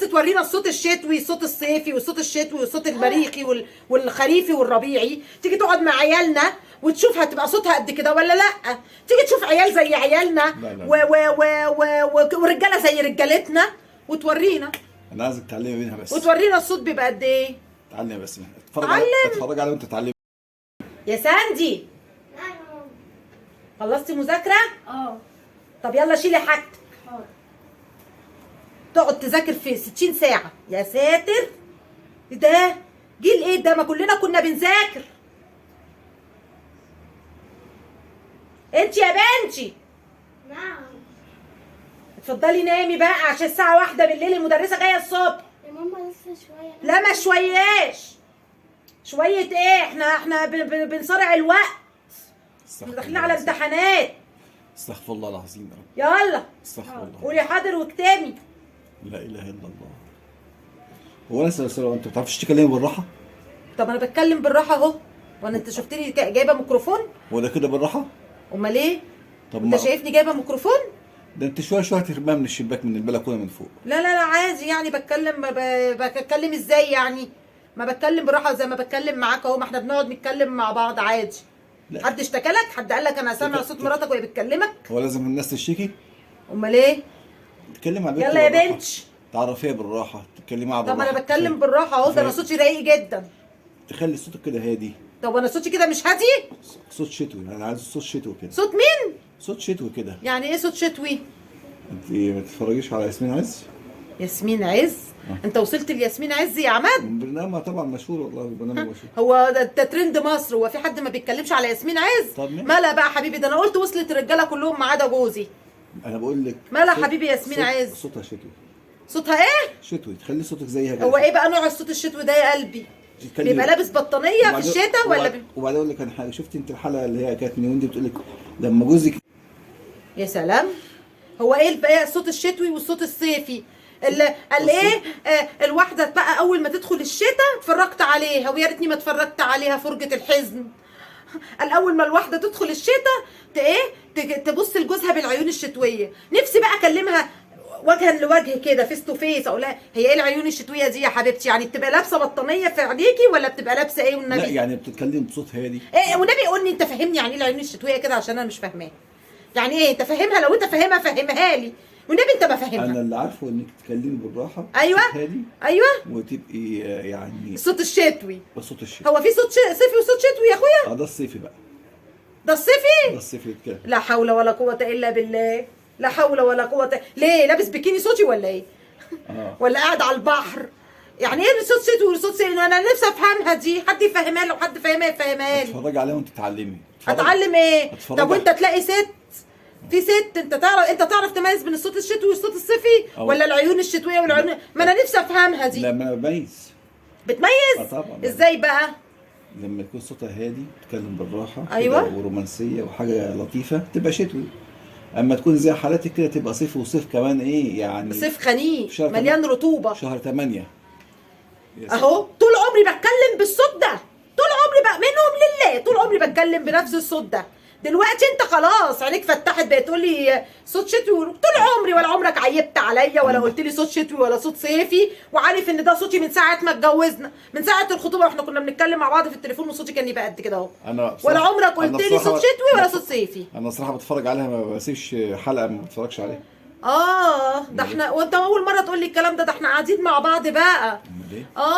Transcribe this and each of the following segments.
تورينا الصوت الشتوي، الصوت الصيفي والصوت الشتوي والصوت المريخي والخريفي والربيعي. تيجي تقعد مع عيالنا وتشوف هتبقى صوتها قد كده ولا لا. تيجي تشوف عيال زي عيالنا ورجاله زي رجالتنا وتورينا. انا عايزك تعلمي منها بس، وتورينا الصوت بيبقى قد ايه. تعلمي بس منها. اتفرج على وانت تعلمي. يا ساندي، خلصتي مذاكره؟ طب يلا شيلي حاجتك. تقعد تذاكر في 60 ساعه؟ يا ساتر، ده جيل ايه ده؟ ما كلنا كنا بنذاكر. انت يا بنتي. نعم. اتفضلي نامي بقى عشان الساعه 1 بالليل المدرسه جايه الصبح. يا ماما لسه شويه. لا ما شوياش. شويه ايه؟ احنا بنصارع الوقت، داخلين على امتحانات. استغفر الله العظيم يا رب. يلا استغفر الله. قولي حاضر واكتبي. لا اله الا الله. هو انا سؤال، انت ما بتعرفيش تتكلمي بالراحه؟ طب انا بتكلم بالراحه اهو. وانا انت شفتني جايبه ميكروفون؟ هو ده كده بالراحه؟ امال ايه؟ طب انت شايفني جايبه ميكروفون؟ ده انت شويه ترميها من الشباك من البلكونه من فوق. لا عادي يعني. بتكلم ازاي يعني؟ ما بتكلم براحه زي ما بتكلم معاك اهو. ما احنا بنقعد نتكلم مع بعض عادي. لا. حد اشتكى لك؟ حد قال لك انا سامع صوت مراتك وهي بتكلمك؟ هو لازم الناس تشتكي؟ امال ايه؟ تتكلم على البنت يلا يا بالراحة. بنت. تعرفيها بالراحه، تتكلمي معاها طب بالراحه. انا بتكلم بالراحه اهو. ده انا صوتي رايق جدا. تخلي صوتك كده هادي. طب انا صوتي كده مش هادي؟ صوت شتوي، انا عايز صوت شتوي كده. صوت مين؟ صوت شتوي كده. يعني ايه صوت شتوي؟ انت ما تتفرجيش على ياسمين عز؟ ياسمين عز؟ انت وصلت لياسمين عز يا عماد؟ برنامج طبعا مشهور، والله برنامج مشهور. هو ده ترند مصر. هو في حد ما بيتكلمش على ياسمين عز؟ طب مين؟ مالها بقى حبيبي؟ ده انا قلت وصلت الرجاله كلهم ما عدا جوزي. انا بقول لك مالها حبيبي ياسمين عز؟ صوتها شتوي. صوتها ايه؟ شتوي، تخلي صوتك زيها كده. هو ايه بقى نوع الصوت الشتوي ده يا قلبي؟ بيبقى لابس بطانيه في الشتاء ولا وبعدين اقول لك انا حاجه. شفتي انت الحلقه اللي هي كانت من يومين دي بتقول لك لما جوزك. يا سلام. هو ايه بقى الصوت الشتوي والصوت الصيفي؟ قال ايه؟ الواحده بقى اول ما تدخل الشتاء اتفرجت عليها ويا ريتني ما اتفرجت عليها فرجه الحزن. قال اول ما الواحده تدخل الشتاء تبص لجوزها بالعيون الشتويه. نفسي بقى اكلمها وجها لوجه كده، فيس تو فيس، اقول لها هي ايه العيون الشتويه دي يا حبيبتي؟ يعني بتبقى لابسه بطانيه في عينيكي ولا بتبقى لابسه ايه والنبي؟ لا يعني بتتكلم بصوت هادي. ايه والنبي قول لي انت فاهمني يعني ايه العيون الشتويه كده عشان انا مش فاهماها. يعني ايه انت فاهمها؟ لو انت فاهمها فهمها لي والنبي. انت ما فاهمها. انا اللي عارفه انك تتكلمي بالراحه. ايوه صوت هادي. ايوه. وتبقي يعني الصوت الشتوي. صوت الشتوي. هو في صوت صيفي وصوت شتوي يا اخويا؟ ده الصيفي بقى. ده الصيفي؟ ده الصيفي كده. لا حول ولا قوه الا بالله. لا حول ولا قوه. ليه لابس بيكيني صوتي ولا ايه؟ ولا قاعد على البحر؟ يعني ايه صوت شتوي وصوت صيفي؟ انا نفسي افهمها دي. حد يفهمها لي. لو حد فاهمها يفهمها لي. اتفرجي عليها وانت تتعلمي. اتعلم ايه؟ طب وانت على... تلاقي ست في ست انت تعرف تميز بين الصوت الشتوي والصوت الصيفي ولا العيون الشتويه والعيون؟ ما انا نفسي افهمها دي. لا ما انا بميز. بتميز؟ طبعا. ازاي بقى؟ لما يكون صوتها هادي تتكلم بالراحه. ايوه. ورومانسيه وحاجه لطيفه تبقى شتوي. اما تكون زي حالاتك كده تبقى صيف، وصيف كمان ايه يعني. صيف خنيق مليان رطوبه. شهر 8 اهو. طول عمري بتكلم بالصوت ده. طول عمري بقى منهم لله. طول عمري بتكلم بنفس الصوت ده. دلوقتي انت خلاص عينيك فتحت بقت تقول لي صوت شتوي. طول عمري ولا عمرك عيبت عليا ولا قلت لي صوت شتوي ولا صوت صيفي. وعارف ان ده صوتي من ساعه ما اتجوزنا، من ساعه الخطوبه واحنا كنا بنتكلم مع بعض في التليفون وصوتي كان يبقى قد كده اهو. ولا عمرك قلت لي صوت شتوي ولا صوت صيفي. انا الصراحه بتفرج عليها، ما بسيبش حلقه ما بتفرجش عليها. ده احنا وانت اول مره تقول لي الكلام ده احنا قاعدين مع بعض بقى.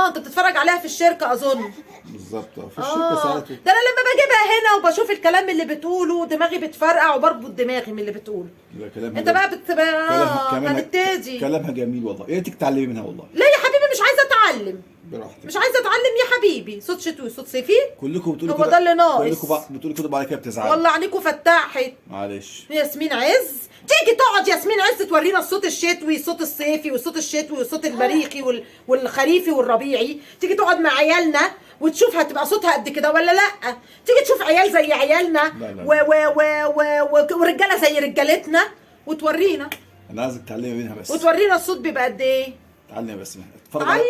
انت بتتفرج عليها في الشركه اظن. بالظبط في الشركه ساعات. ده انا لما بجيبها هنا وبشوف الكلام اللي بتقوله دماغي بتفرقع وبربط دماغي من اللي بتقوله. كلامها انت بقى بتبقى هنبتدي. كلامها جميل والله. يا ريتك تتعلمي منها والله. لا يا حبيبي مش عايزه اتعلم. براحتك. مش عايزه اتعلم يا حبيبي. صوت شتوي صوت صيفي كلكم بتقولوا كده. هو ده اللي ناقص. كلكم بتقولوا كده بعد كده بتزعلوا. والله عينيكوا فتحت. معلش. ياسمين عز تيجي تقعد ياسمين عز تورينا الصوت الشتوي الصوت الصيفي والصوت الشتوي والصوت المريخي والخريفي والربيعي. تيجي تقعد مع عيالنا وتشوف هتبقى صوتها قد كده ولا لا. تيجي تشوف عيال زي عيالنا ورجاله زي رجالتنا وتورينا. انا عايزك تعلمي منها بس. وتورينا الصوت بيبقى قد ايه. تعلمي بس منها. اتفرج على